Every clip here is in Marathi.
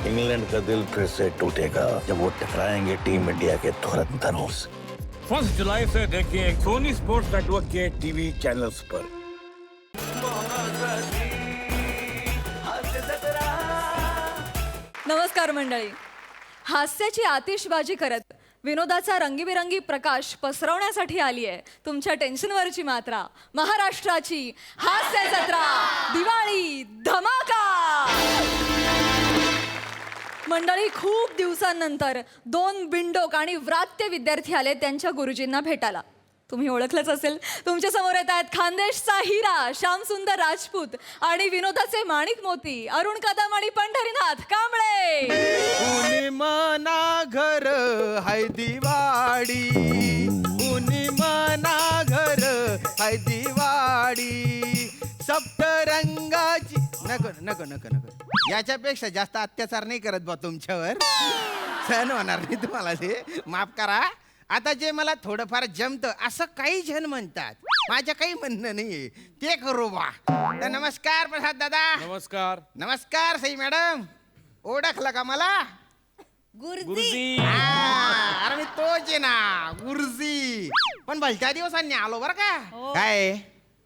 इंग्लैंड का दिल फिर से टूटेगा जब वो टकराएंगे टीम इंडिया के धुरंधरों से। 1 जुलाई से देखिए सोनी स्पोर्ट्स नेटवर्क के टीवी चैनल्स पर। नमस्कार मंडळी. हास्याची आतिषबाजी करत विनोदाचा रंगीबेरंगी प्रकाश पसरवण्यासाठी आली आहे तुमच्या टेन्शनवरची मात्रा, महाराष्ट्राची हास्य जत्रा दिवाळी धमाका. मंडळी, खूप दिवसांनंतर 2 बिंडोक आणि व्रात्य विद्यार्थी आले त्यांच्या गुरुजींना भेटायला. तुम्ही ओळखलंच असेल. तुमच्या समोर येत आहेत खानदेशचा हिरा श्यामसुंदर राजपूत आणि विनोदाचे माणिक मोती अरुण कदम आणि पंढरीनाथ कांबळे. उनी मना घर हाय दिवाळी, उनी मना घर हाय दिवाळी, सप्तरंगाची. नको नको नको नको, याच्यापेक्षा जास्त अत्याचार नाही करत बा तुमच्यावर. सहन होणार नाही तुम्हाला, ते माफ करा. आता जे मला थोडंफार जमतं असं काही जण म्हणतात, माझ्या काही म्हणणं नाहीये, ते करू बा. तर नमस्कार प्रसाद दादा. नमस्कार. नमस्कार सई मॅडम. ओळखलं का मला? गुरुजी. अरे मी तोच आहे ना, गुरुजी. पण भलत्या दिवसांनी आलो बरं का. काय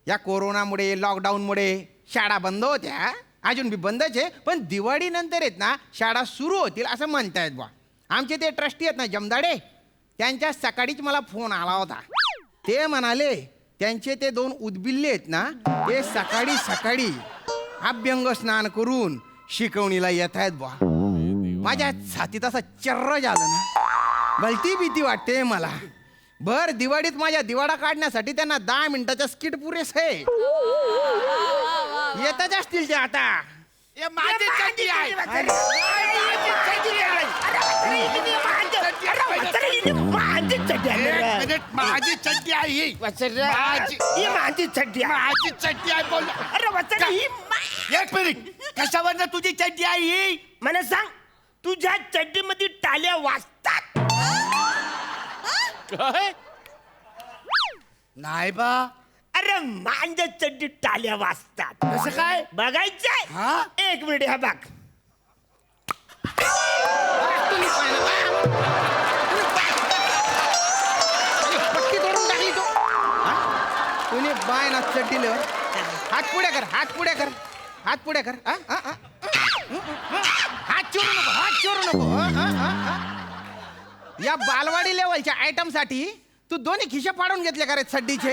या कोरोनामुळे लॉकडाऊनमुळे शाळा बंद होत्या, अजून बी बंदच आहे, पण दिवाळी नंतर आहेत ना शाळा सुरू होतील असं म्हणतायत बा. आमचे ते ट्रस्टी आहेत ना जमदाडे, त्यांच्या सकाळीच मला फोन आला होता. ते म्हणाले त्यांचे ते 2 उदबिल्ले आहेत ना, ते सकाळी सकाळी अभ्यंग स्नान करून शिकवणीला येत आहेत बा. माझ्या छातीत असं चर्र झालं ना, भलती भीती वाटते मला. भर दिवाळीत माझ्या दिवाळा काढण्यासाठी त्यांना 10 मिनिटाचा स्किट पुरेस आहे. येतच असतील ते आता. माझी चड्डी आहे. माझी चड्डी आहे ही. माझी चड्डी आहे बोल. एक मिनिट, कशावर तुझी चड्डी आहे ही? मला सांग, तुझ्या चड्डीमध्ये टाल्या वाजतात? नाही बा. अरे माझ्या चड्डीत टाल्या वाजतात. कसं काय बघायचंय? 1 मिनिट, हा बघ. पट्टी तोडून टाकली तू. तुम्ही बाय ना चड्डीला. हात पुढे कर, हात पुढे कर, हात पुढे कर. हात चोरू नको, हात चोरू नको. या बालवाडी लेवलच्या आयटम साठी तू 2 खिशे फाडून घेतले का रे चड्डीचे?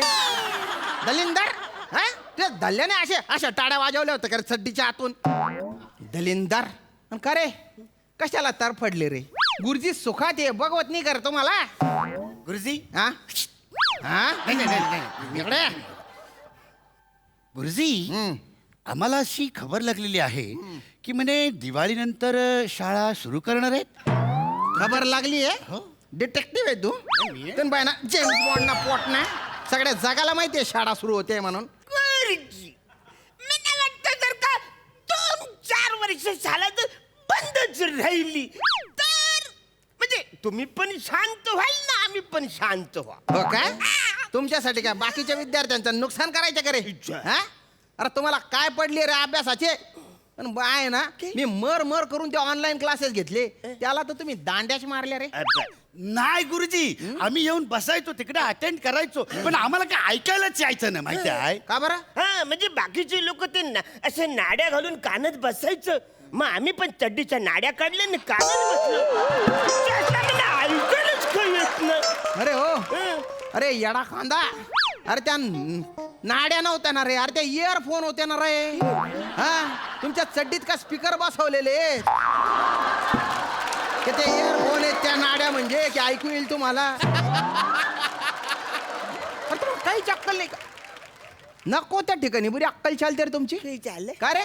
दलिंदर, तुझ्या दल्याने अशा टाळ्या वाजवल्या होत्या का रे चड्डीच्या आतून? दलिंदर का रे, कशाला तरफडले रे? गुरुजी सुखात ये, बघवत नाही कर तुम्हाला. गुरुजी, हा हा इकडे. गुरुजी, आम्हाला अशी खबर लागलेली आहे की म्हणे दिवाळीनंतर शाळा सुरू करणार आहेत. खबर लागली आहे? डिटेक्टिव्ह आहे तू? पण बाय ना जेम्स बॉन्ड ना पोट ना, सगळ्या जगाला माहितीये शाळा सुरू होते म्हणून. गुरुजी, मला वाटतं जर का 2-4 वर्ष शाळा जर बंदच राहिली तर म्हणजे तुम्ही पण शांत व्हाल ना, आम्ही पण शांत व्हा. हो काय? तुमच्यासाठी काय बाकीच्या विद्यार्थ्यांचं नुकसान करायचं का रे? हा? अरे तुम्हाला काय पडली रे अभ्यासाचे? पण बाय ना, मी मर करून ते ऑनलाईन क्लासेस घेतले, त्याला तर तुम्ही दांड्याच मारल्या रे. नाही गुरुजी, आम्ही येऊन बसायचो तिकडे अटेंड करायचो, पण आम्हाला काय ऐकायलाच यायचं ना, माहिती आहे का बरं? हा, म्हणजे बाकीचे लोक ते असे नाड्या घालून कानात बसायचं, मग आम्ही पण चड्डीच्या नाड्या काढल्या आणि कानात बसलो. ऐकायलाच काही येत नाही. अरे हो, अरे येडा खांदा. अरे त्या नाड्या नव्हत्या ना रे, अरे त्या इयरफोन होते ना रे. हा, तुमच्या चड्डीत का स्पीकर बसवलेले? ते इयरफोन आहेत त्या नाड्या, म्हणजे की ऐकू येईल तुम्हाला? काही अक्कल नाही का? नको त्या ठिकाणी बुरी अक्कल चालते रे तुमची. का रे?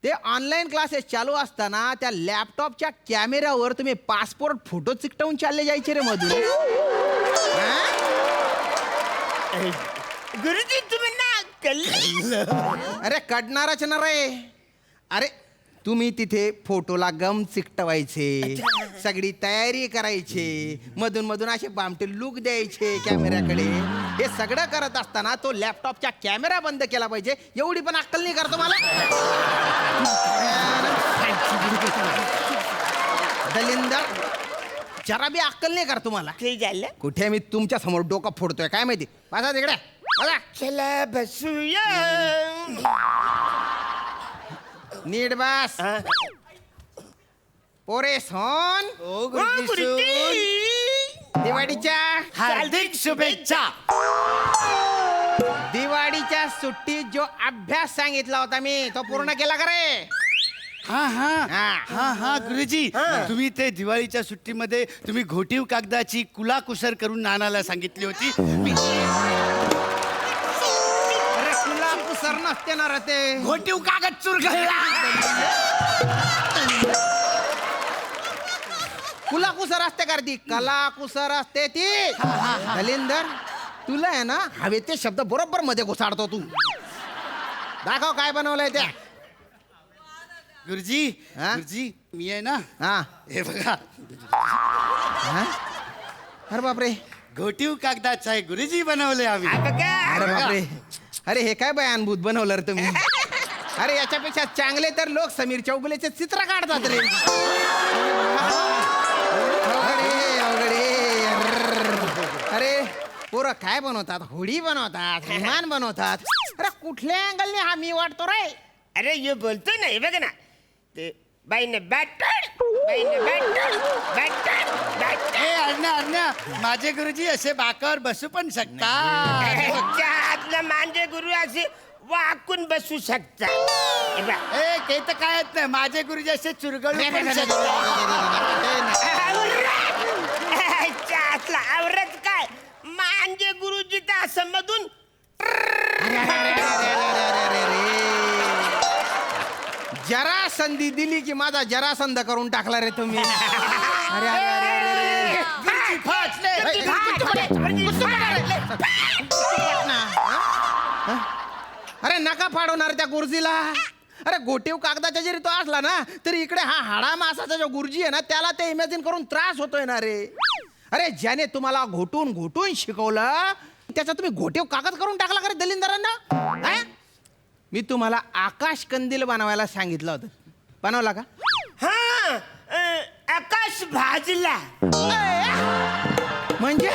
ते ऑनलाईन क्लासेस चालू असताना त्या लॅपटॉपच्या कॅमेऱ्यावर तुम्ही पासपोर्ट फोटो चिकटवून चालले जायचे रे मधून. गुरुजी, तुम्ही ना अरे कडणारच ना रे. अरे तुम्ही तिथे फोटोला गम चिकटवायचे, सगळी तयारी करायची, मधून मधून असे बामटे लुक द्यायचे कॅमेऱ्याकडे. हे सगळं करत असताना तो लॅपटॉपचा कॅमेरा बंद केला पाहिजे, एवढी पण अक्कल नाही करतो मला. दलिंदर जरा बी अक्कल नाही कर तुम्हाला ते झालं कुठे मी तुमच्या समोर डोकं फोडतोय काय माहिती बसा तिकडे बसा चला बसूया नीट बस हा. पोरे सोन ओ गुरुजी दिवाळीच्या हार्दिक शुभेच्छा. दिवाळीच्या सुट्टीत जो अभ्यास सांगितला होता मी तो पूर्ण केला का रे हा हा हा. हा हा गुरुजी तुम्ही ते दिवाळीच्या सुट्टीमध्ये तुम्ही घोटीव कागदाची कुलाकुसर करून नानाला सांगितली होती अरे तुला कुसर नसते ना रे ते घोटीव कागद चुरगळला. कुला कुसर असते का रे ती कला कुसर असते ती दलिंदर तुला आहे ना हवे ते शब्द बरोबर मध्ये घुसाडतो तू दाखव काय बनवलंय त्या गुरुजी हा? गुरुजी मी आहे ना हा हे बघा हा? अरे बापरे घोटीव कागदाचं आहे गुरुजी बनवले आम्ही. अरे बापरे अरे हे काय बयानभूत बनवलं रे तुम्ही अरे याच्यापेक्षा चांगले तर लोक समीर चौगुलेचे चित्र काढतात रे अवघडे अवघडे अरे पोरं काय बनवतात होडी बनवतात विमान बनवतात अरे कुठल्या अँगलने हा मी वाटतो रे अरे ये बोलतो ना हे बघ ना ते बाईने बॅटर बाईने बॅटर ए अण्णा माझे गुरुजी असे बाकावर बसू पण शकतात. आतला मांजे गुरु असे वाकून बसू शकता हे बघ. ए ते तर काय येत नाही माझे गुरुजी असे चुरगळू पण शकतात. आतला आवरत काय मांजे गुरुजी तर असं मधून जरा संधी दिली की माझा जरासंध करून टाकला रे तुम्ही अरे अरे अरे अरे गुरुजी फाटले. अरे नका फाडवणार त्या गुरुजीला अरे गोटीव कागदाचा जरी तो असला ना तरी इकडे हा हाडा मासाचा जो गुरुजी आहे ना त्याला ते इमॅजिन करून त्रास होतोय ना रे अरे ज्याने तुम्हाला घोटून घोटून शिकवलं त्याचा तुम्ही घोटीव कागद करून टाकला का रे दलिंदरांना हा? मी तुम्हाला आकाश कंदील बनवायला सांगितलं होतं बनवला का हा आकाश भाजला म्हणजे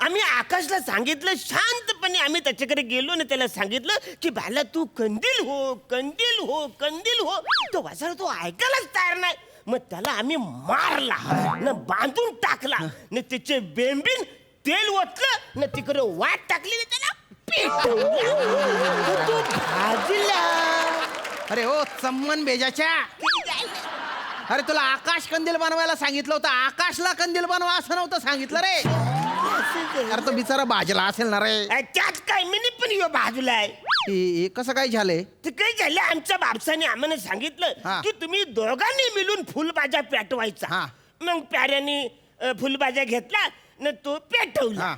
आम्ही आकाशला सांगितलं शांतपणे आम्ही त्याच्याकडे गेलो ना त्याला सांगितलं की बाला तू कंदील हो कंदील हो कंदील हो तो वाचायला तो ऐकायलाच तयार नाही मग त्याला आम्ही मारला न बांधून टाकला न त्याचे बेंबीन तेल ओतलं न तिकडे वाट टाकली ना त्याला पेटवलं. तो भाजला अरे ओ चम्मन बेजाच्या अरे तुला आकाश कंदील बनवायला सांगितलं होतं आकाशला कंदील बनवा असं नव्हतं सांगितलं रे अरे तो बिचारा भाजला असेल ना रे त्यात काय मी पण यो भाजलाय हे कसं काय झालंय ते काय झालं आमच्या बापसाने आम्हाला सांगितलं हा. की तुम्ही दोघांनी मिळून फुलभाज्या पेटवायचा हा. मग प्याऱ्याने फुलभाज्या घेतला न तो पेटवला हा.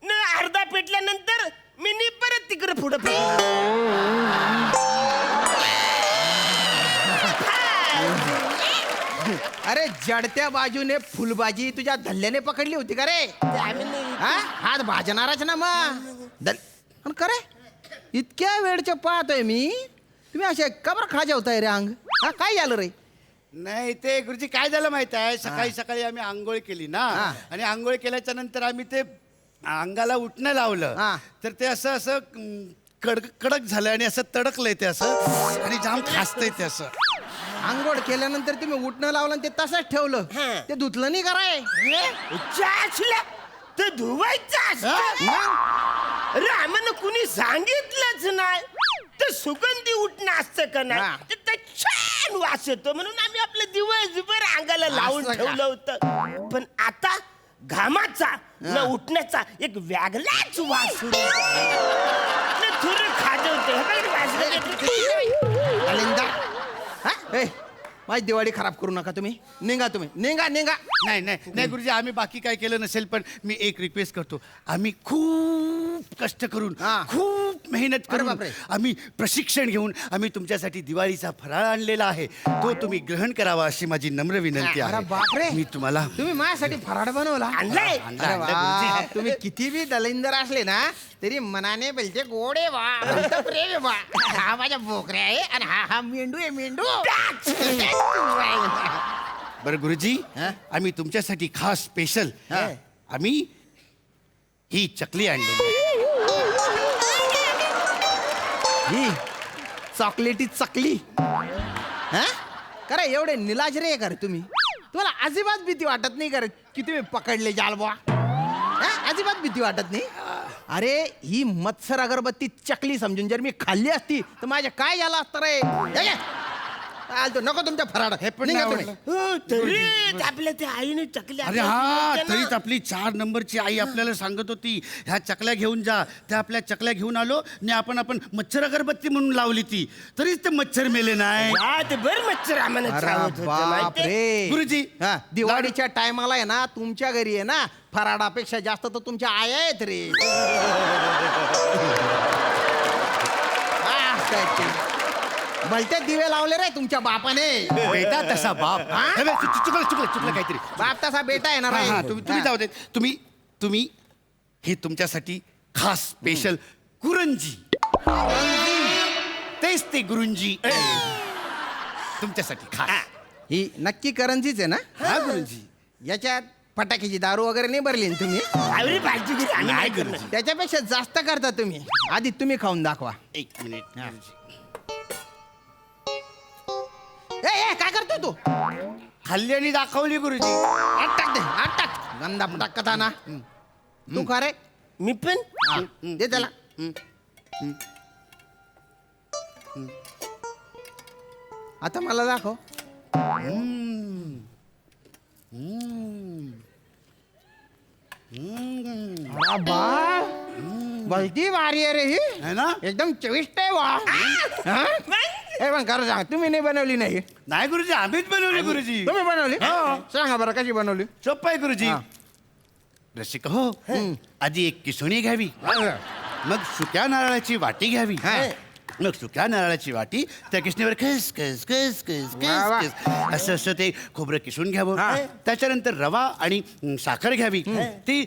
न अर्धा पेटल्यानंतर मी परत तिकडे पुढे अरे जडत्या बाजूने फुलबाजी तुझ्या धल्ल्याने पकडली होती का रे हा? हात भाजणारच ना मग करे इतक्या वेळचे पाहतोय मी तुम्ही असे कबर खा जेवताय रे अंग हा काय झालं रे नाही ते गुरुजी काय झालं माहित आहे सकाळी सकाळी आम्ही आंघोळ केली ना हा. आणि आंघोळ केल्याच्या नंतर आम्ही ते अंगाला उठणं लावलं हा. तर ते असं असं कडक झालं आणि असं तडकलंय ते असं आणि जाम खासतंय ते असं आंघोळ केल्यानंतर तुम्ही उठणं लावलं आणि ते तसंच ठेवलं हा. ते धुतलं नाही कराय तर धुवायचं असतं. अरे आम्हाला कुणी सांगितलंच नाही तर सुगंधी उठणं असतं का हा. नाही तर छान वास येतो म्हणून आम्ही आपलं दिवसभर अंगाला लावून असं का? ठेवलं होतं पण आता घामाचा न उठण्याचा एक वेगळाच वास सुरू झाला. न थोडं खाजवते हे बघ वास येते. अलिंदा हा? ए, माझी दिवाळी खराब करू नका तुम्ही निघा तुम्ही निघा निघा नाही नाही नाही गुरुजी आम्ही बाकी काय केलं नसेल पण मी एक रिक्वेस्ट करतो आम्ही खूप कष्ट करून हा. खूप मेहनत अरे करून बापरे. आम्ही प्रशिक्षण घेऊन आम्ही तुमच्यासाठी दिवाळीचा फराळ आणलेला आहे तो तुम्ही ग्रहण करावा अशी माझी नम्र विनंती अरे आहे बापरे मी तुम्हाला तुम्ही माझ्यासाठी फराळ बनवला आणलंय. आणलं, अरे आणलं वा, गुरुजी. तुम्ही किती बी दलिंदर असले ना तरी मनाने बोलते गोडे वा म्हणतं प्रेम आहे वा हा माझ्या बोकऱ्या आहे आणि हा हा मेंढू आहे मेंढू बरं गुरुजी हा? आम्ही तुमच्यासाठी खास स्पेशल आम्ही ही चकली आणली ही चॉकलेटी चकली हा करा एवढे निलाजरे कर तुम्ही तुम्हाला अजिबात भीती वाटत नाही कर की तुम्ही पकडले जाल बुवा अजिबात भीती वाटत नाही अरे ही मत्सर अगरबत्ती चकली समजून जर मी खाल्ली असती तर माझ्या काय झालं असतं रे हे घे. आलतो नको तुमच्या फराड हे पण हो, तरी आपल्या त्या आईने चकली अरे हा तरीच आपली 4 नंबरची आई आपल्याला सांगत होती ह्या चकल्या घेऊन जा त्या आपल्या चकल्या घेऊन आलो आणि आपण मच्छर अगरबत्ती म्हणून लावली ती तरीच ते मच्छर मेले नाही बर मच्छर आम्हाला अरे चावत होते, बाप माहितीये? रे गुरुजी हा दिवाळीच्या टायमाला आहे ना तुमच्या घरी आहे ना फराडापेक्षा जास्त तर तुमच्या आया आहेत रे भलते दिवे लावले रे तुमच्या बापाने बेटा तसा बाप हे बघ, चुकलं काहीतरी बाप तसा बेटा येणार हा, हा, आहे तुम्ही जाऊ देत तुम्ही हे तुमच्यासाठी खास स्पेशल गुरुंजी तेच ते गुरुंजी तुमच्यासाठी खास ही नक्की करंजीच आहे ना हा गुरुजी याच्यात फटाक्याची दारू वगैरे नाही भरली ना तुम्ही आवरी पाहिजे की आम्ही नाही करणार. त्याच्यापेक्षा जास्त करता तुम्ही आधी तुम्ही खाऊन दाखवा एक मिनिट गुरुजी. ए काय करतो तू खाल्ली आणि दाखवली गुरुजी आत टाक दे आत टाक गंदा टाकता ना तू खा रे मी पण हा, दे त्याला आता मला दाखव अरे बा भलती भारी आहे रे ही है ना एकदम चविष्ट आहे वा हा? हे पण खरं सांग तुम्ही नाही बनवली नाही नाही गुरुजी आम्हीच बनवली गुरुजी तुम्ही बनवली सांगा बरं कशी बनवली सोपं आहे गुरुजी हा. रसिक हो आधी एक किसणी घ्यावी मग सुक्या नारळाची वाटी घ्यावी हा. मग सुक्या नारळाची वाटी त्या किसणीवर खस खस खस खस वा, वा. खस खस असं असं ते खोबरं किसून घ्यावं हा. त्याच्यानंतर रवा आणि साखर घ्यावी ती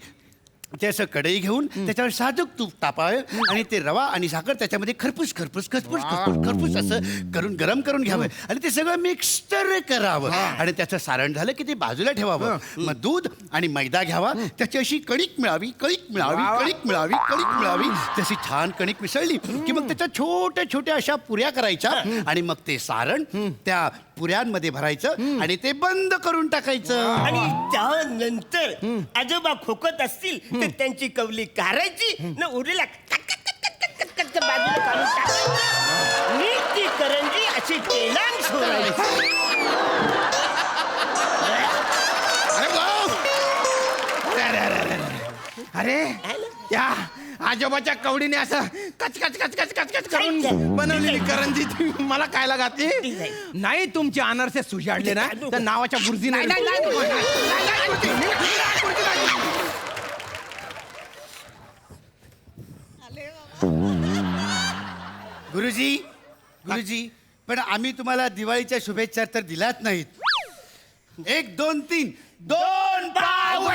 ते असं कढई घेऊन त्याच्यावर साजूक तूप तापावे आणि ते रवा आणि साखर त्याच्यामध्ये खरपूस खरपूस खरपूस खरपूस खरपूस असं करून गरम करून घ्यावं आणि ते सगळं मिक्सर करावं आणि त्याचं सारण झालं की ते बाजूला ठेवावं मग दूध आणि मैदा घ्यावा त्याची अशी कणिक मिळावी कणिक मिळावी कणिक मिळावी कणिक मिळावी तशी छान कणिक मिसळली की मग त्याच्या छोट्या छोट्या अशा पुऱ्या करायच्या आणि मग ते सारण त्या पुऱ्यांमध्ये भरायचं आणि ते बंद करून टाकायचं आणि त्यानंतर आजोबा खोकत असतील तर त्यांची कवली काढायची न उरलेला बाजूला काढून टाकायचं आणि ती करंजी अशी तेलान सोडायची अरे या आजोबाच्या कवडीने असं कच कच कच कच कच कच करून बनवलेली करंजी तुम्ही मला खायला घातली नाही तुमचे अनारसे सुजाडले ना तर नावाच्या बुर्जी नाही गुरुजी गुरुजी पण आम्ही तुम्हाला दिवाळीच्या शुभेच्छा तर दिल्याच नाहीत 1 2 3 2 पाव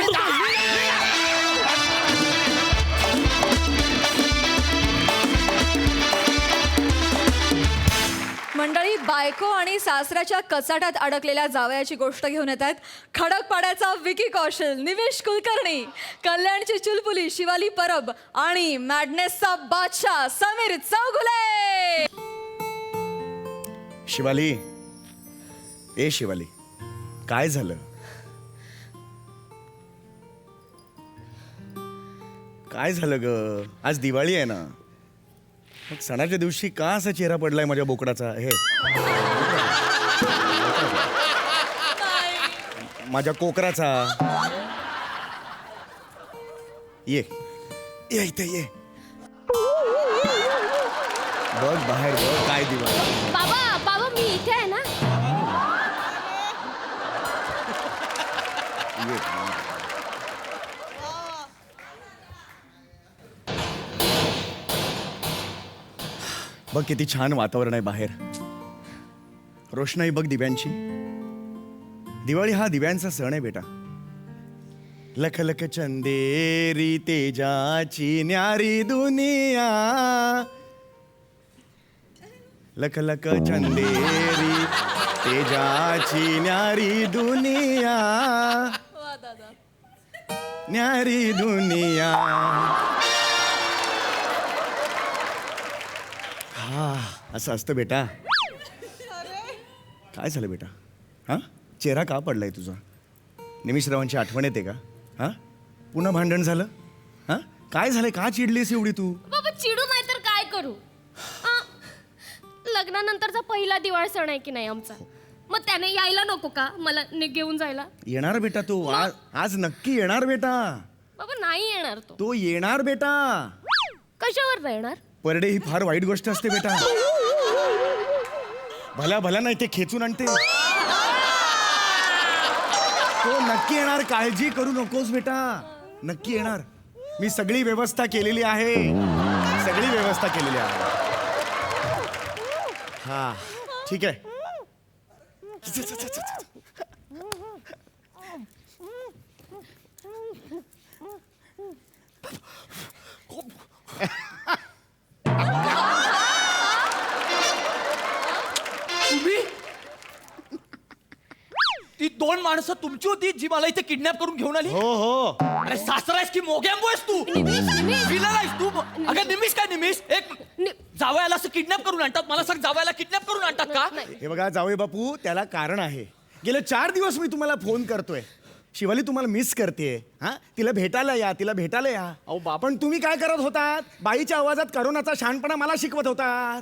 मंडळी बायको आणि सासऱ्याच्या कचाट्यात अडकलेल्या जावयाची गोष्ट घेऊन येत आहेत खडकपाड्याचा विकी कौशल निवेश कुलकर्णी कल्याणची चुलबुली शिवाली परब आणि मॅडनेसचा बादशाह समीर चौगुले शिवाली ए शिवाली काय झालं काय झालं ग आज दिवाळी आहे ना मग सणाच्या दिवशी का असा चेहरा पडलाय माझ्या बोकडाचा हे माझ्या कोकराचा ये ये इथे ये बघ बाहेर बघ काय दिवाळी बाबा बाबा मी इथे आहे ना ये बघ किती छान वातावरण आहे बाहेर रोषणाई बघ दिव्यांची दिवाळी हा दिव्यांचा सण आहे बेटा लख लख चंदेरी तेजाची न्यारी दुनिया लख लख चंदेरी तेजाची न्यारी दुनिया, न्यारी दुनिया. हा असं असतं बेटा. काय झालं बेटा? हा चेहरा का पडलाय तुझा? निमिषरावांची आठवण येते का? हा पुन्हा भांडण झालं? हा काय झालंय? का चिडलीस एवढी तू? बाबा चिडू नाही तर काय करू? लग्नानंतरचा पहिला दिवाळ सण आहे की नाही आमचा, मग त्याने यायला नको का मला घेऊन जायला? येणार बेटा तो. आज नक्की येणार बेटा. बाबा नाही येणार तो. तो येणार बेटा. कशावर येणार? पर डे ही फार वाईट गोष्ट असते बेटा. भला भला नाही ते खेचून आणते. तो नक्की येणार, काळजी करू नकोस बेटा. नक्की येणार. मी सगळी व्यवस्था केलेली आहे. सगळी व्यवस्था केलेली आहे. हा ठीक आहे. तुम्ही ती दोन माणसं तुमची होती जी मला इथे किडनॅप करून घेऊन आली? हो हो. अरे सासरा आहेस की मोग्यांबो आहेस तू? विलन आहेस तू? अगं निमिष काय निमिष? एक जावयाला असं किडनॅप करून आणतात? मला सांग, जावयाला किडनॅप करून आणतात का? हे बघा जावई बापू, त्याला कारण आहे. गेले 4 दिवस मी तुम्हाला फोन करतोय. शिवाली तुम्हाला मिस करते. हा तिला भेटायला या, तिला भेटायला या. अहो बापण तुम्ही काय करत होतात? बाईच्या आवाजात करोनाचा शहाणपणा मला शिकवत होता.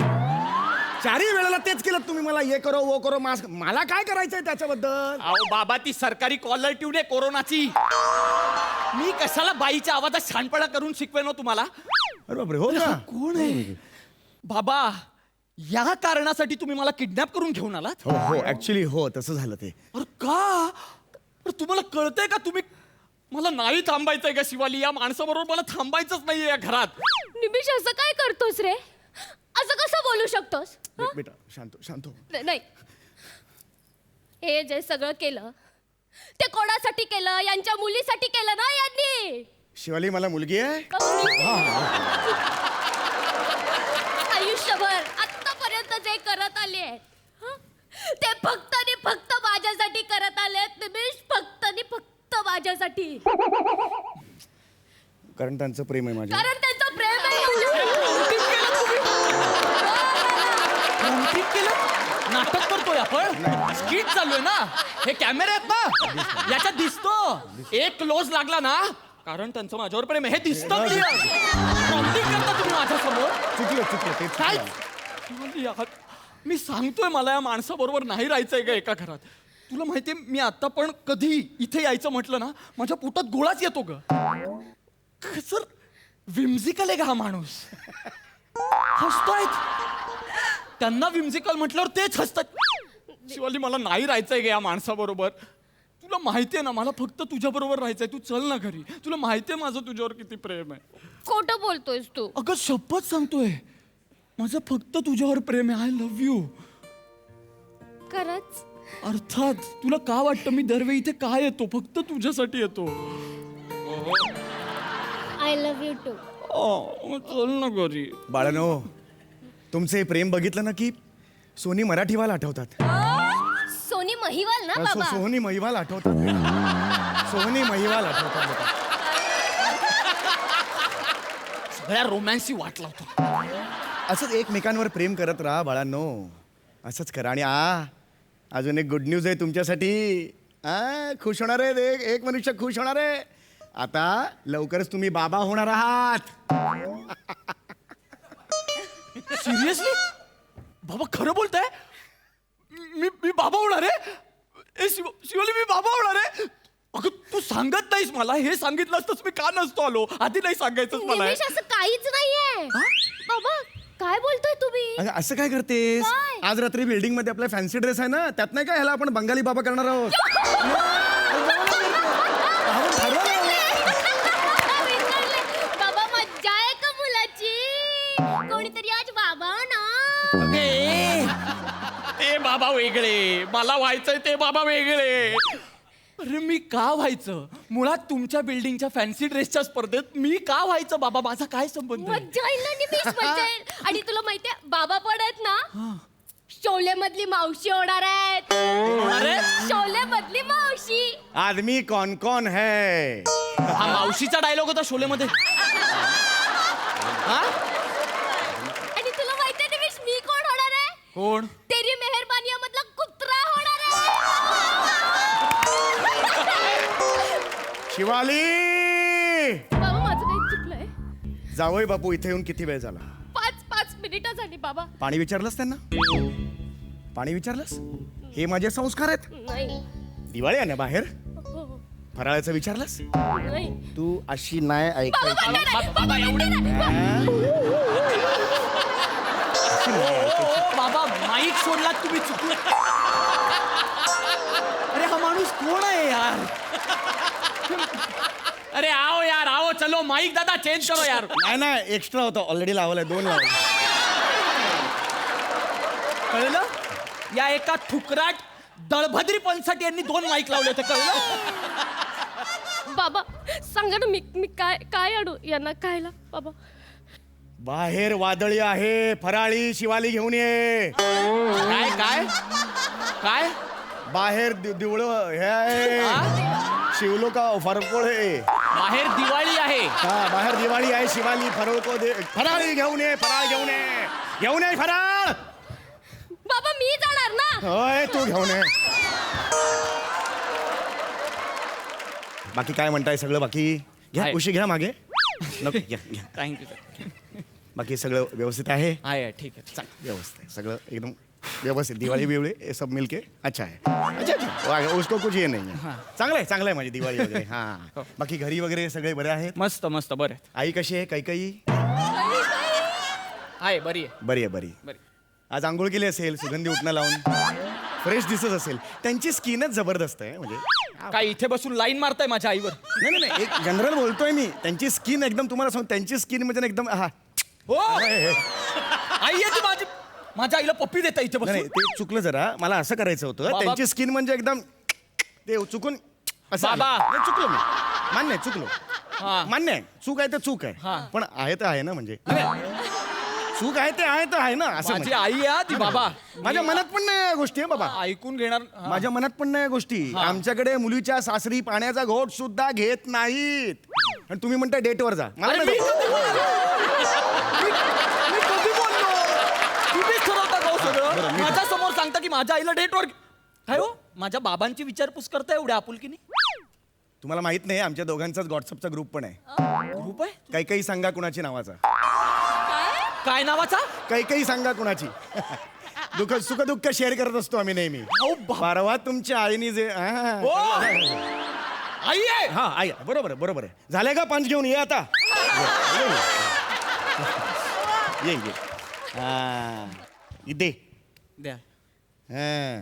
4ही वेळेला तेच केलं तुम्ही. मला ये करो वो करो मास्क. मला काय करायचंय त्याच्याबद्दल? अहो बाबा, ती सरकारी कॉलर ट्यून आहे कोरोनाची. मी कशाला बाईच्या आवाजात छानपणा करून शिकवेन हो तुम्हाला? अरे बापरे, हो का? कोण आहे बाबा? या कारणासाठी तुम्ही मला किडनॅप करून घेऊन आलात? हो हो ऍक्च्युली हो तसं झालं ते. अरे का? अरे तुम्हाला कळतंय का? तुम्ही मला नाही थांबायचंय का शिवाली? या माणसाबरोबर मला थांबायचंच नाहीये या घरात. निमिष असं काय करतोस रे? असं कसं बोलू शकतोस? बेटा शांत शांत हो. नाही, हे जे सगळं केलं ते कोणासाठी केलं? यांच्या मुलीसाठी केलं ना यांनी? शिवाली मला मुलगी आहे. आयुष्यभर आतापर्यंत जे करत आले आहेत, हं? ते फक्त आणि फक्त माझ्यासाठी करत आलेत निमिष. फक्त आणि फक्त माझ्यासाठी. कारण त्यांचं प्रेम आहे माझ्या. कारण त्यांचं प्रेम आहे. नाटक करतोय आपण? स्किट चालू आहे ना? हे कॅमेरे आहेत ना, याच्यात दिसतो. एक क्लोज लागला ना, कारण त्यांचं माझ्यावर प्रेम आहे हे दिसतं. करता तुम्ही माझ्यासमोर. चुकलं ते काय? मी सांगतोय मला या माणसाबरोबर नाही राहायचंय का एका घरात. तुला माहितीये मी आता पण कधी इथे यायचं म्हटलं ना, माझ्या पोटात गोळाच येतो ग. सर विम्झिकल आहे का हा माणूस? हसतायत. त्यांना विम्झिकल म्हटल्यावर तेच हसतात. शिवाली मला नाही राहायचंय ग या माणसाबरोबर. तुला माहितीये ना मला फक्त तुझ्या बरोबर राहायचंय. तू चल ना घरी. तुला माहितीये माझं तुझ्यावर किती प्रेम आहे. खोटं बोलतोयस तू. अगं शपथ सांगतोय, माझं फक्त तुझ्यावर प्रेम आहे. I love you. खरंच? अर्थात. तुला का वाटतं मी दरवेळी इथे काय येतो? फक्त तुझ्यासाठी येतो. I love you too. चल ना घरी. बाळानो, तुमचे प्रेम बघितलं ना की सोनी मराठीवाल आठवतात. सोनी महिवाल ना बाबा? सोनी महिवाल आठवतात. सोनी महिवाल आठवतात बेटा. सगळ्या रोमॅन्सची वाट लावतो. असंच एकमेकांवर प्रेम करत राहा बाळांनो. असंच करा. आणि अजून एक गुड न्यूज आहे तुमच्यासाठी. खुश होणार आहे. एक मनुष्य खुश होणार आहे. आता लवकरच तुम्ही बाबा होणार आहात. सिरियसली? बाबा खरं बोलताय? मी बाबा होणार आहे? शिवाली मी बाबा होणार आहे? अगं तू सांगत नाहीस मला. हे सांगितलं असतंच मी का नसतो आलो. आधी नाही सांगायचंच मला. निमिष असं काहीच नाहीये बाबा. काय बोलतोय तुम्ही? अगं, असं काय करतेस? काय? आज रात्री बिल्डिंग मध्ये आपला फॅन्सी ड्रेस आहे ना, त्यात नाही का ह्याला आपण बंगाली बाबा करणार आहोत. बाबा मज्जा आहे का मुलाची? कोणीतरी आज बाबा ना. ते बाबा वेगळे, मला व्हायचंय ते बाबा वेगळे. अरे मी का व्हायचं? मुळात तुमच्या बिल्डिंगच्या फॅन्सी ड्रेसच्या स्पर्धेत मी का व्हायचं बाबा? माझा काय संबंध आहे? मज्जा येईल ना निमिष, मज्जा येईल. आणि तुला माहितीये बाबा पण आहेत ना शोले मधली मावशी होणार आहेत अरे शोले मधली मावशी. आदमी कौन कौन है हा मावशीचा डायलॉग होता शोले मध्ये. आणि तुला माहितीये निमिष मी कोण होणार आहे? कोण? तेरी मेहरबानी मधला कुत्रा होणार आहे. शिवाली बाबा माझं काही चुकलंय. जावई बापू इथे येऊन किती वेळ झाला? 5 मिनिटं झाली बाबा. पाणी विचारलंस त्यांना? पाणी विचारलंस? हे माझे संस्कार आहेत. नाही दिवाळी आहे ना बाहेर, हो, फराळाचं विचारलंस? नाही. तू अशी नाही बाबा ऐकायची. बघा नाही, बाबा एवढे नाही. अशी नाही ऐकायची. बाबा माईक सोडलात तुम्ही चुकलं. अरे हा माणूस कोण आहे यार? अरे आओ यार आओ चलो माईक दादा चेंज करो यार. नाही नाही एक्स्ट्रा होतं ऑलरेडी लावलंय, 2 लावलं. कळलं? या एका ठुकराट दळभद्री पंचसाठी यांनी 2 माईक लावले होते. कळलं? बाबा सांगा ना मी काय आणू यांना खायला बाबा. बाहेर वादळी आहे, फराळी शिवाली घेऊन ये. काय काय काय बाहेर दिवळ हे आहे, शिवलो का फरकोळ आहे. बाहेर दिवाळी आहे. हा बाहेर दिवाळी आहे, शिवाली फरको दे. फराळी घेऊन ये, फराळ घेऊन ये, घेऊन ये फराळ. बाबा मी जाणार ना. होय तू घेऊन ये. बाकी काय म्हणताय सगळं? बाकी घ्या, आहे. उशी घ्या मागे. नको घ्या घ्या. Thank you sir. बाकी सगळं व्यवस्थित आहे? आहे ठीक आहे. व्यवस्थित आहे सगळं एकदम व्यवस्थित. दिवाळी बिवळी ये सब मिलके अच्छा है. अच्छा अच्छा उसको कुछ ये नहीं है. चांगलं आहे माझी दिवाळी वगैरे. हा बाकी घरी वगैरे सगळे बरे आहेत? मस्त मस्त बरं आई कशी आहे? कैकई आहे बरी आहे बरी आहे बरी. बरी. आज आंघोळ केली असेल, सुगंधी उठणं लावून फ्रेश दिसत असेल. त्यांची स्किनच जबरदस्त आहे. म्हणजे काय इथे बसून लाईन मारताय माझ्या आईवर? नाही नाही एक जनरल बोलतोय मी. त्यांची स्किन एकदम तुम्हाला सांग, त्यांची स्किन म्हणजे ना एकदम हा. हो आई आहे ती माझी. माझ्या आईला पप्पी देता इथे नाही बसून. ते चुकलं जरा. मला असं करायचं होतं. बाबा- त्यांची स्किन म्हणजे एकदम ते चुकून असं आलं. बाबा. नाही, चुकलो मी. मान्य आहे चुकलो. हा. मान्य आहे चूक आहे तर चूक हा. आहे. पण आहे तर आहे ना. म्हणजे चूक आहे ते आहे तर आहे ना. असं माझी म्हणजे. आई आहे ती बाबा. माझ्या मनात पण नाही या गोष्टी आहे बाबा. ऐकून घेणार. हा. माझ्या मनात पण नाही या गोष्टी. आमच्याकडे मुलीच्या सासरी पाण्याचा घोट सुद्धा घेत नाहीत. आणि तुम्ही म्हणता डेटवर जा. मला अरे नाही मी जाऊ. कधी बोललो? मी कधी बोललो? तुम्हीच ठरवता का हो सगळं? माझ्या समोर सांगता की माझ्या आईला डेटवर. काय हो माझ्या बाबांची विचारपूस करता एवढ्या आपुलकीने? तुम्हाला माहित नाही आमच्या दोघांचाच व्हॉट्सअपचा ग्रुप पण आहे. ग्रुप आहे? काही सांगा कुणाची नावाचा. काय नावाचा? काही सांगा कुणाची. सुख दुःख शेअर करत असतो आम्ही नेहमी. परवा तुमच्या आईने जे हो आई आहे. हा आई बरोबर आहे बरोबर आहे. झालंय का? पंच घेऊन ये आता. ये हा इथे द्या. हा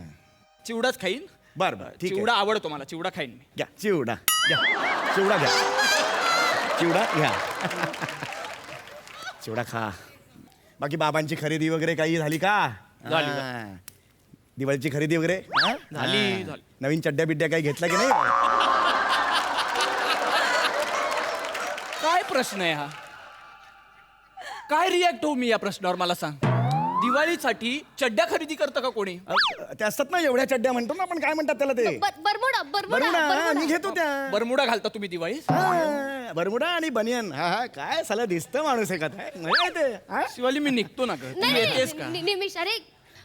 चिवडाच खाईन. बर बर ठीक आहे. चिवडा आवडतो मला. चिवडा खाईन मी. घ्या चिवडा घ्या. चिवडा घ्या. चिवडा घ्या. चिवडा खा. बाकी बाबांची खरेदी वगैरे काही झाली का? झाली. हा. दिवाळीची खरेदी वगैरे हा? झाली, हा. झाली. नवीन चड्ड्या बिड्ड्या काही घेतला की नाही? काय प्रश्न आहे हा? काय रिॲक्ट होऊ मी या प्रश्नावर मला सांग. दिवाळीसाठी चड्ड्या खरेदी करतं का कोणी? ते असतात ना एवढ्या चड्ड्या म्हणतो ना आपण. काय म्हणतात त्याला ते? बरमुडा मी घेतो त्या. बरमुडा घालता तुम्ही दिवाळीत? हा, बरमुडा आणि बनियन. हा हा काय साला दिसतं माणूस एका. मजा येते. हा? शिवाली मी निघतो ना ग. तू येतेस का? निमिष अरे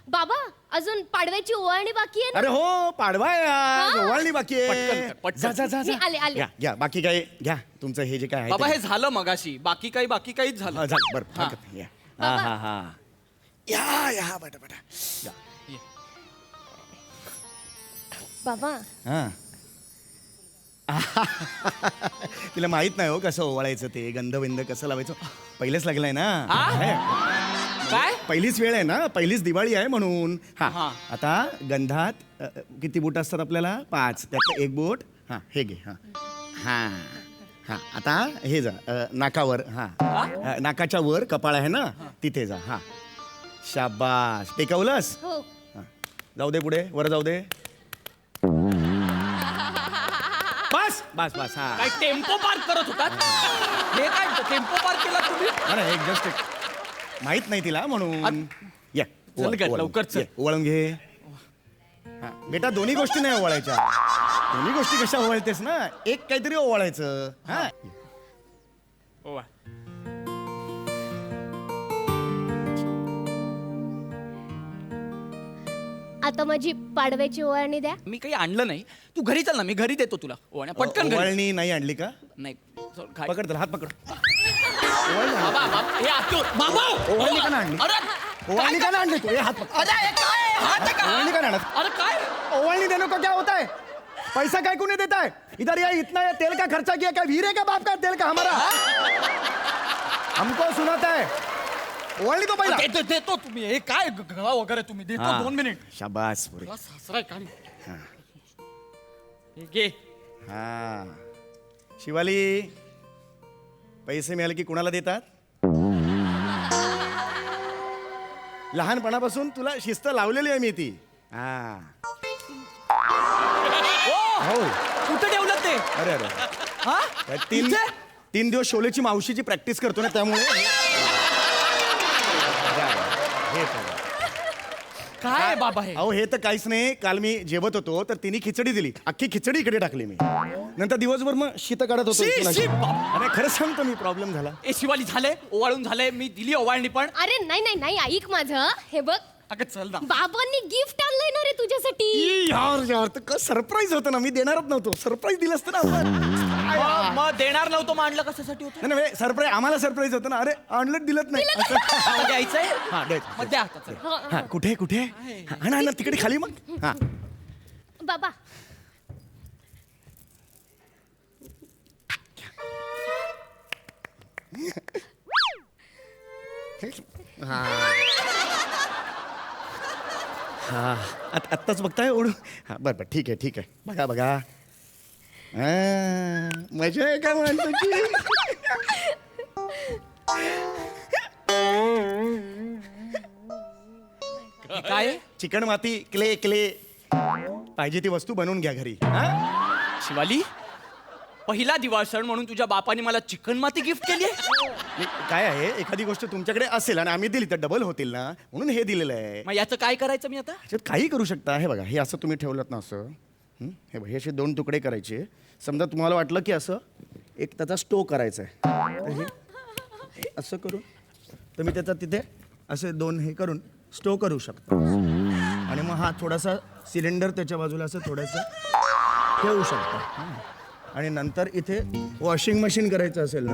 बाबा अजून पाडव्याची ओवाळणी बाकी आहे ना. अरे हो पाडवा आहे आज. हा? ओवाळणी बाकी पटकन आहे. कर, पटकन. जा जा जा मी जा. आले. घ्या घ्या बाकी काय घ्या तुमचं हे जे काय आहे बाबा ते. हे झालं मगाशी. बाकी काहीच झालं. हा, झालं बरं हा. हरकत नाही. या. हा हा हा या या बटा बटा या. बाबा हा. तिला माहित नाही हो कसं ओवाळायचं ते. गंध कसं लावायचं. पहिलेच लागलाय ना. हा? हे. काय? पहिलीच वेळ आहे ना. पहिलीच दिवाळी आहे म्हणून. हा हा. आता गंधात किती बोट असतात आपल्याला? 5. त्यातलं एक बोट हा हे घे. हा हा हा आता हे जा नाकावर. हा नाकाच्या वर कपाळ आहे ना तिथे जा. हा शाबास. टेकवलंस? हो हा. जाऊ दे पुढे. वर जाऊ दे. बस बस बस. हा काय टेम्पो पार्क करत होतात? हे काय टेम्पो पार्क केला तुम्ही? एक जस्ट माहित नाही तिला म्हणून. या चल ग, लवकर चल. ओवाळून घे. हा, बेटा दोन्ही गोष्टी नाही ओवाळायच्या. दोन्ही गोष्टी कशा ओवाळतेस ना, एक काहीतरी ओवाळायचं. हा ओवा. आता माझी पाडव्याची ओवाळणी द्या. मी काही आणलं नाही, तू घरी चल ना, मी घरी देतो तुला ओवाळण्या. पटकन घरी. ओवाळणी नाही आणली का? नाही चल, काय? पकड त्याला, हात पकड. बाबा, बाबा, हे आतून. बाबा! ओवाळणी का नाही आणली? अरे, ओवाळणी का नाही आणली तू? हे हात पकड. अरे, हे काय? हात आहे का? ओवाळणी का नाही आणत? अरे काय? ओवाळणी देने को क्या होता है? पैसा काय कोने देता है? इधर ये इतना ये तेल का खर्चा किया, क्या वीरे का बाप का तेल का हमारा? हमको सुनाता है. ओवाळणी तो पहिला. देतो तुम्ही. हे काय गळा वगैरे तुम्ही देतो. 2 मिनिट. शाबास पुरे. तुला सासरा आहे का? हे घे. हा शिवाली, पैसे मिळाले की कुणाला देतात? लहानपणापासून तुला शिस्त लावलेली आहे मी ती. हा हो. कुठे ठेवलं ते? अरे अरे हा? तीन इथे? 3 दिवस शोलेची मावशीची प्रॅक्टिस करतो ना, त्यामुळे हे बघा. काय आहे बाबा हे? अहो हे तर काहीच नाही. काल मी जेवत होतो तर तिने खिचडी दिली, अख्खी खिचडी इकडे टाकली मी. नंतर दिवसभर मग शीत काढत होतो. शी, तुला- शी, बाप. अरे खरंच सांगतो मी, प्रॉब्लेम झाला. ए शिवाली, झाले ओवाळून झाले. मी दिली ओवाळणी पण. अरे नाही नाही नाही, ऐक माझं. हे बघ, अगं चल ना. बाबांनी गिफ्ट आणलंय ना रे तुझ्यासाठी. यार यार तर सरप्राईज होतं ना, मी देणारच नव्हतो. सरप्राईज दिलं असतं ना आपण. मग देणार नव्हतो, मग आणलं कशासाठी होतं? नाही सरप्राईज, आम्हाला सरप्राईज होतं ना. अरे आणलं दिलत नाही असं. आता द्यायचंय? हा, द्यायचं. मग द्या आता, चल. हा, कुठे कुठे? हा ना तिकडे खाली मग. हा बाबा हा आत्ताच बघताय ओढू. हा बरं बरं, ठीक आहे ठीक आहे. बघा बघा. हा, मजा आहे का माणसाची? हे काय आहे? चिकन माती, क्ले क्ले. पाहिजे ती वस्तू बनवून घ्या घरी. हा? शिवाली, पहिला दिवाळ सण म्हणून तुझ्या बापाने मला चिकन माती गिफ्ट केली आहे? नाही, काय आहे, एखादी गोष्ट तुमच्याकडे असेल आणि आम्ही दिली तर डबल होतील ना, म्हणून हे दिलेलं आहे. मग याचं काय करायचं मी आता? त्याच्यात काही करू शकता. हे बघा, हे असं तुम्ही ठेवलं ना असं. हे बघा, हे असे 2 तुकडे करायचे. समजा तुम्हाला वाटलं की असं एक त्याचा स्टो करायचा आहे, तर हे असं करून तुम्ही त्याचा तिथे असे 2 हे करून स्टो करू शकता. आणि मग हा थोडासा सिलेंडर त्याच्या बाजूला असं थोडंसं ठेवू शकता. आणि नंतर इथे वॉशिंग मशीन करायचं असेल ना,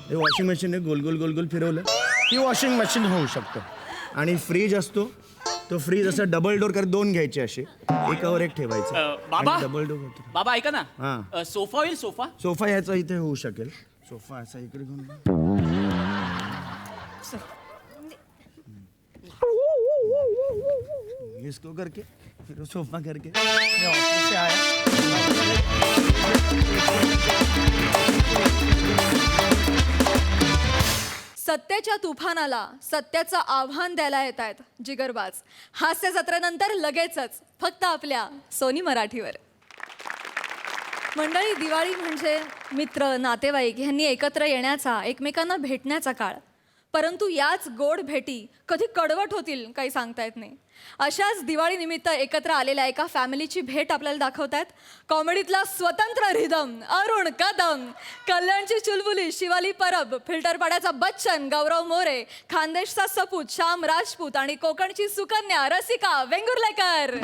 हे वॉशिंग मशीनने गोल गोल गोल गोल फिरवलं की वॉशिंग मशीन होऊ शकतं. आणि फ्रीज असतो, तो फ्रीज असं डबल डोर कर 2 घ्यायचे असे, एकावर एक ठेवायचं. बाबा, डबल डोर होतो. बाबा ऐका ना. हा. सोफा होईल? सोफा सोफा याचा इथे होऊ शकेल. सोफा असा इकडे घेऊन इसको करके फिर वो सोफा करके ये ऑफिस से आया. सत्तेच्या तुफानाला सत्याचं आव्हान द्यायला येत आहेत जिगरबाज. हास्य जत्रेनंतर लगेचच फक्त आपल्या सोनी मराठीवर. मंडळी, दिवाळी म्हणजे मित्र नातेवाईक ह्यांनी एकत्र येण्याचा, एकमेकांना भेटण्याचा काळ. परंतु याच गोड भेटी कधी कडवट होतील काही सांगता येत नाही. अशाच दिवाळीनिमित्त एकत्र आलेल्या एका फॅमिलीची भेट आपल्याला दाखवतात. कॉमेडीतला स्वतंत्र रिदम अरुण कदम, कल्याणची चुलबुली शिवाली परब, फिल्टरपाड्याचा बच्चन गौरव मोरे, खानदेशचा सपूत श्याम राजपूत आणि कोकणची सुकन्या रसिका वेंगुर्लेकर.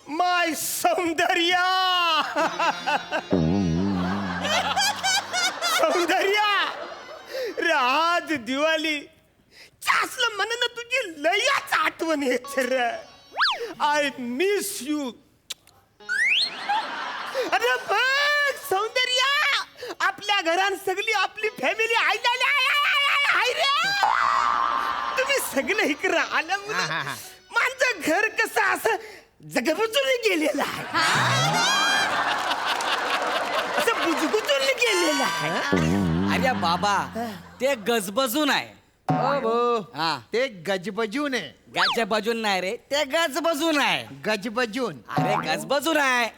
माय सौंदर्या सौंदर्या रे, आज दिवाळी असलं म्हणून तुझी लयच आठवण येते रे. I miss you. अरे बघ सौंदर्या, आपल्या घरात सगळी आपली फॅमिली आहे रे. तुम्ही सगळे इकडे आल्यामुळे माझं घर कसं असं जगबुजून गेलेलं आहे, असं बुजगुजून गेलेलं आहे. अरे बाबा, ते गजबजून आहे. हा ते गजबजून आहे. गजबजून नाही रे, ते गजबजून आहे. गजबजून. अरे गजबजून आहे.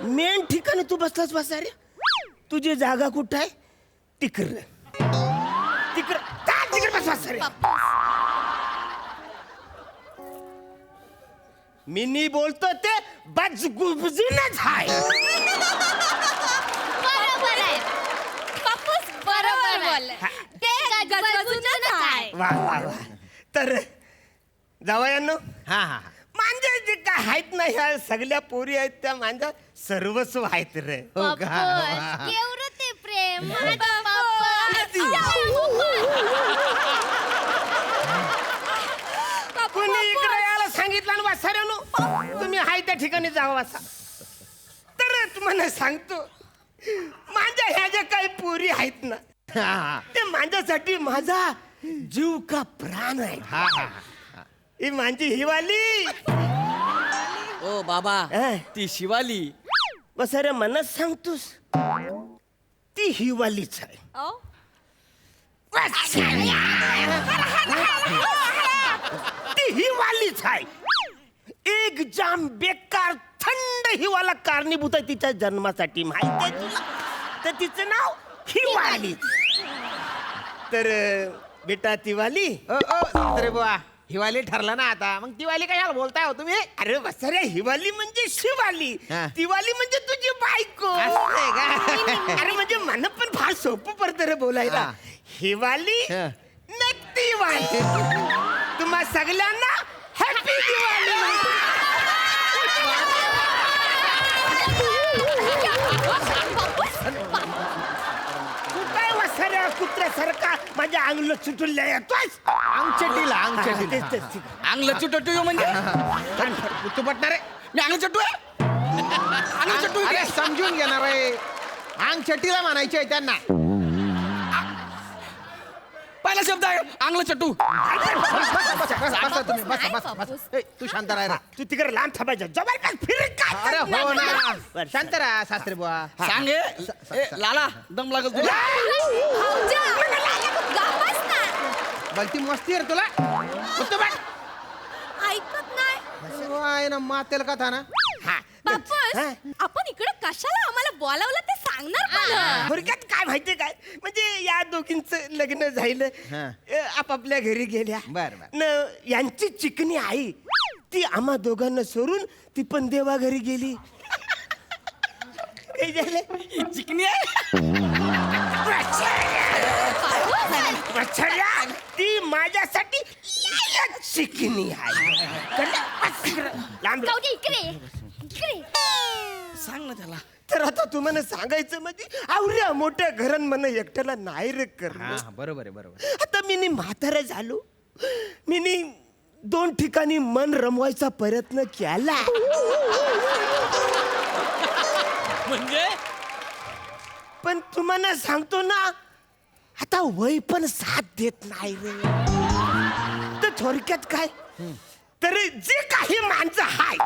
मेन ठिकाणी तू बसलास रे. तुझी जागा कुठं आहे? तिकडं तिकडं. तिकडे बस वासरे. मिनी बोलतो ते बजगुबजूनच आहे. बरोबर आहे पप्पूस बरोबर बोलले ते गजबजूनच आहे. वा वा वा. तर जावयांनो, हा हा मांजा जे काय आहेत ना, ह्या सगळ्या पोरी आहेत त्या मांजा सर्वस्व आहेत रे. पप्पूस केवढं ते प्रेम माझं पप्पूस. कोणी इकडे यायला सांगितलं ना वासाऱ्यानो, तुम्ही हाय त्या ठिकाणी जावा वासा. तर तुम्हाला सांगतो, माझ्या ह्या ज्या काही पोरी आहेत ना, ते माझ्यासाठी माझा जीव का प्राण आहे. ही माझी हिवाली. ओ बाबा अं? ती शिवाली. वासाऱ्या मनात सांगतोस, ती हिवालीच आहे. अहो, ती हिवालीच आहे. एक जाम बेकार थंड हिवाला कारणीभूत आहे तिच्या जन्मासाठी, माहिती आहे तुला. तर तिचं नाव हिवाली. तर बेटा तिवाली. अरे बुवा हिवाली ठरला ना आता, मग दिवाळी कशाला बोलताय हो तुम्ही? अरे वसऱ्या, हिवाली म्हणजे शिवाली, हा. तिवाली म्हणजे तुझी बायको. असं आहे का? अरे म्हणजे मला पण फार सोपं पडतं रे बोलायला. हा. हिवाली हा. न दिवाळी. तुम्हा सगळ्यांना हॅपी दिवाळी. तू काय वसऱ्या कुत्र्यासारखा माझ्या अंगलं चुटुल्या येतोस? अंगचटीला अंगचटीला. तेच, तेच, तेच. अंगला चुटू म्हणजे तू पटणार आहे? मी अंग चटू आहे. अंग चटू अरे समजून घेणार आहे. अंगचटीला म्हणायचे आहे त्यांना. पहिला शब्द आहे अंगला चटू. बसा तुम्ही, बसा बसा बसा. ए, तू शांत राह रे. तू तिकडे लांब थांबायचं जबरदस्त फिरत काय अरे हो ना, बरं. शांत राहा सासरे बुवा. सांगे ए, लाला दम लागत तुला. भाऊजा, गप्पच ना. भलती मस्ती आहे रे तुला. उठतो बाय. ऐकत नाही. आहे ना मातेल कथा ना. बापूस, आपण इकडे कशाला आम्हाला बोलावलं ते सांगणार मला. थोडक्यात काय माहितीये काय, म्हणजे या दोघींचं लग्न झालं, हा. आपापल्या घरी गेल्या. बर, बर. न यांची चिकनी आई ती आम्हा दोघांना सोडून ती पण देवा घरी गेली. काय झालं? चिकनी आहे. वत्सल्या, ती माझ्यासाठी लायक चिकनी आहे. लांब जाऊ दे इकडे इकडे. सांग ना त्याला. तर आता तुम्हाला सांगायचं म्हणजे आवऱ्या मोठ्या घरान मला एकट्याला नाही रे करणं. हा, बरोबर आहे बरोबर. आता मी म्हातारा झालो, मी 2 ठिकाणी मन रमवायचा प्रयत्न केला. म्हणजे पण तुम्हाला सांगतो ना, आता वय पण साथ देत नाही रे. तर थोडक्यात काय, तर जे काही माणसं हाय,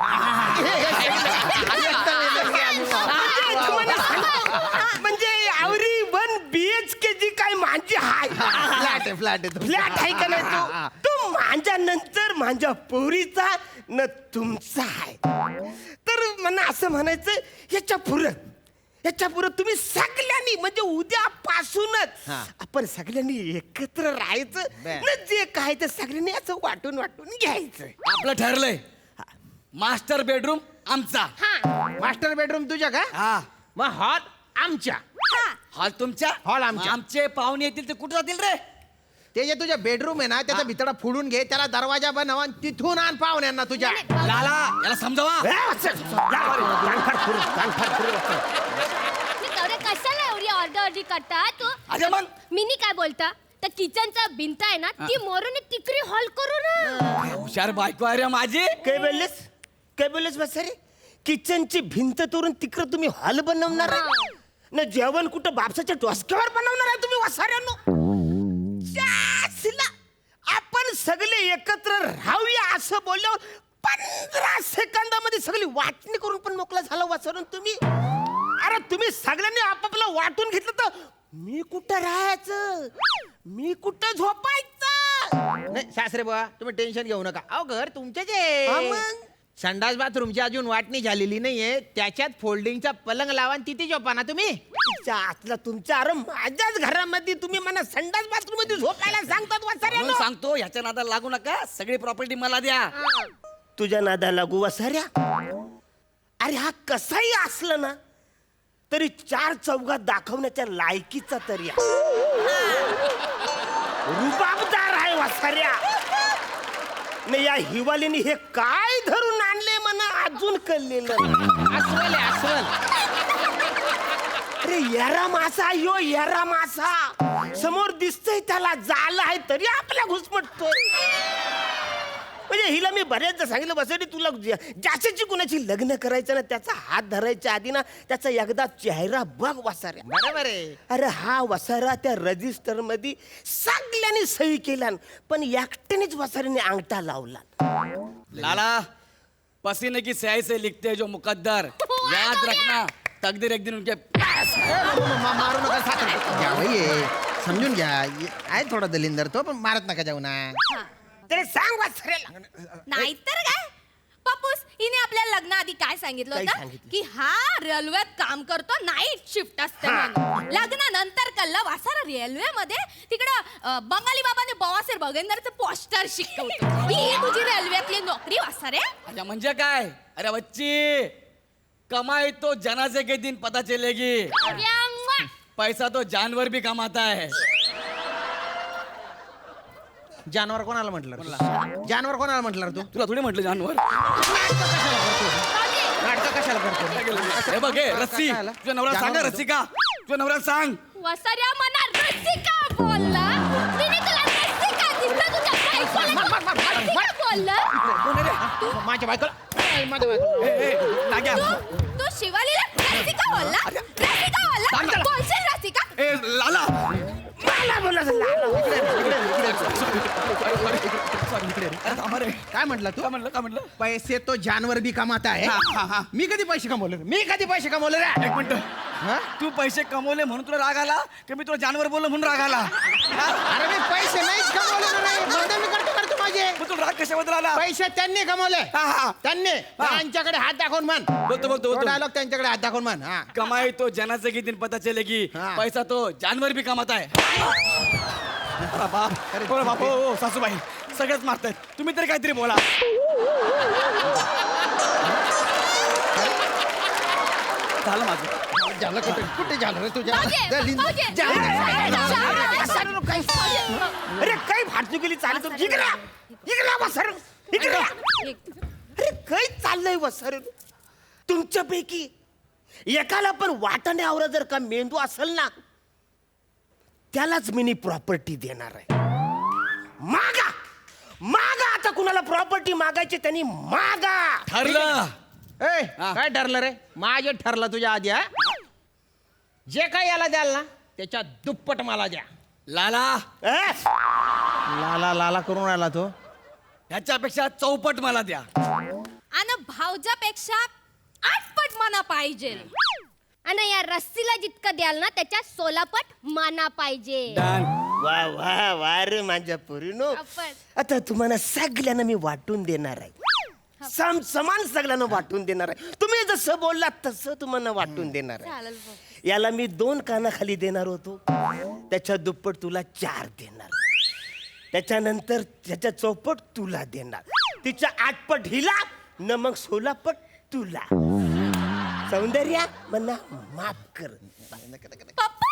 तुम्हाला सांगतो, म्हणजे आवरी 1 BHK जी काही मांजी हाय, फ्लॅट आहे फ्लॅट आहे फ्लॅट आहे का नाही, तो माझ्या नंतर माझ्या पोरीचा न तुमचा आहे. तर मला असं म्हणायचं, याच्या पुढं तुम्ही सगळ्यांनी, म्हणजे उद्यापासूनच हा. आपण सगळ्यांनी एकत्र राहायचं बर. न, जे काय ते सगळ्यांनी असं वाटून घ्यायचं. आपलं ठरलंय. मास्टर बेडरूम आमचा. मास्टर बेडरूम तुझ्या का? हा. मग हॉल आमच्या. हॉल तुमच्या. हॉल आमच्या. आमचे पाहुणे येतील ते कुठे जातील रे? ते जे तुझ्या बेडरूम आहे ना, त्याचा भितडा फोडून घे, त्याला दरवाजा बनव आणि तिथून आण पाहुण्यांना तुझ्या. लाला याला समजावा. तेवढे कशाला एवढी ऑर्डर करता तू? अरे मग मिनी काय बोलता, त्या किचनचा भिंत आहे ना, ती मोरून तिकरी हॉल करू ना. हुशार बायको आहे रे माझी. काय बोललेस बसा रे? किचनची भिंत तोरून तिकडं तुम्ही हॉल बनवणार आहे ना? जेवण कुठं बापसाच्या डोसक्यावर बनवणार आहे तुम्ही वसाऱ्यांनो? आपण सगळे एकत्र राहूया असं बोलल्यावर 15 सेकंदामध्ये सगळी वाटणी करून पण मोकळा झाला वसारून तुम्ही. अरे तुम्ही सगळ्यांनी आपापलं वाटून घेतलं तर मी कुठं राहायचं, मी कुठं झोपायचं? नाही सासरे बुवा, तुम्ही टेन्शन घेऊ नका. अहो घर तुमचेच हा आहे. मग संडास बाथरूमची अजून वाटणी झालेली नाहीये, त्याच्यात फोल्डिंगचा पलंग लावा आणि तिथे झोपा ना तुम्ही. तिच्या आतला तुमच्या, अरे माझ्याच घरामध्ये तुम्ही मला संडास बाथरूम मध्ये झोपायला सांगतात म्हणून वाचाऱ्या. सांगतो ह्याच्या नादाला लागू नका, सगळी प्रॉपर्टी मला द्या. तुझ्या नादा लागू वासाऱ्या. अरे हा कसाही असलं ना तरी 4 चौघात दाखवण्याच्या लायकीचा तरी आहे. रुबाबदार आहे वासाऱ्या. नाही या हिवालीने हे काय धरून आणले मला अजून कळलेलं नाही. अस्वल आहे, अस्वल. अरे येरा मासा यो येरा मासा समोर दिसतंय त्याला जाल आहे तरी आपल्या घुसमटतोय. म्हणजे हिला मी बऱ्याचदा सांगितलं बसडी तुला ज्याच्याची कुणाची लग्न करायचं ना त्याचा हात धरायच्या आधी ना त्याचा एकदा चेहरा बघ वासाऱ्या. बरोबर आहे. अरे हा वसारा त्या रजिस्टर मध्ये सगळ्यांनी सही केला पण एकट्यानेच वसाऱ्याने अंगठा लावला. लाला, पसीने की स्याही से लिखते हैं जो मुकद्दर, याद रखना तकदीर एक दिन उनके मारू नका साखर. घ्या भाई, समजून घ्या. आहे थोडा दलिंदर तो, पण मारत नका जाऊ ना. तरी सांग वसाऱ्याला. नाहीतर काय पप्पूस हिने आपल्या लग्नाआधी काय सांगितलं काय होतं सांगितलं? की हा रेल्वेत काम करतो, नाईट शिफ्ट असते म्हणून. लग्नानंतर कल्ला वासारा रेल्वे मध्ये तिकडं बंगाली बाबाने बवासीर बगेंदरचं पोस्टर शिकवतो. ही तुझी रेल्वेतली नोकरी वासारे. अच्छा म्हणजे काय? अरे बच्ची, कमाई तो जनाजे के दिन पता चलेगी, पैसा तो जानवर भी कमाता है. जानवर कोणाला म्हटलं रे? जानवर कोणाला म्हटलं रे तू? तुला थोडी म्हटलं जानवर. नाटक कशाला करतो? हे बघ हे रस्सी, तुझ्या नवऱ्याला सांग जानवर रसिका, तुझ्या नवऱ्याला सांग. वसाऱ्या मना रसिका बोलला. तिने तुला रसिका दिसलं तुझ्या बायकोला. रसिका बोलला. माझ्या बायकोला माझ्या बायकोला नाग्या. तू शिवालीला रसिका बोलला. रसिका बोलला. बोलशील रसिका. ए लाला, मला बोलायचं अरे थांबा रे. काय म्हटलं तू? काय म्हणलं? पैसे तो जानवर भी कमाता है. हा. मी कधी पैसे कमवले रे? मी कधी पैसे कमवले रे? एक मिनिट, तू पैसे कमवले म्हणून तुला राग आला की मी तुला जानवर बोललो म्हणून राग आला? अरे मी पैसे नाहीच कमवले ना रे. धंदे मी करतो माझे. मग तुला राग कशाबद्दल आला? पैसे त्यांनी कमवले. हा. त्यांनी त्यांच्याकडे हात दाखवून मान. बोलतो. डायलॉग त्यांच्याकडे हात दाखवून मान. हा. कमाई तो जनाचे की दिन पता चलेगी, हाँ. पैसा तो जानवर भी कमाता है. बाप हो सासूबाई, सगळेच मारतायत, तुम्ही तरी काहीतरी बोला. झालं माझं. झालं कुठे झालं रे तुझ्या? अरे काय फाटचुकीली चालत होती? इकडे वसर इकडे. अरे काय चाललंय वसर तुमच्यापैकी एकाला पण वाटण्यावर जर का मेंदू असेल ना त्यालाच मिनी प्रॉपर्टी देणार आहे. मागा आता कुणाला प्रॉपर्टी मागायची त्यांनी मागा. ठरलं. ए काय ठरलं रे? माझे ठरलं तुझ्या आधी. हा? जे काय याला द्याल ना त्याच्या दुप्पट मला द्या. लाला, लाला लाला करून आला तो. ह्याच्यापेक्षा चौपट मला द्या. आणि भाऊजापेक्षा 8 पट माना पाहिजे. आणि या रस्सीला जितकं द्याल ना त्याच्या 16 पट माना पाहिजे. वा वा वा रे माझ्या पोरीनो. आपण. आता तुम्हाला सगळ्यांना मी वाटून देणार आहे. समान सगळ्यांना वाटून देणार आहे. तुम्ही जसं बोललात तसं तुम्हाला वाटून देणार आहे. चालेल भाऊ. याला मी 2 कानाखाली देणार होतो, त्याच्या दुप्पट तुला 4 देणार. त्याच्यानंतर त्याच्या चौपट तुला देणार. तिच्या 8 पट हिला न मग 16 पट तुला. सौंदर्या मला माफ कर. पप्पा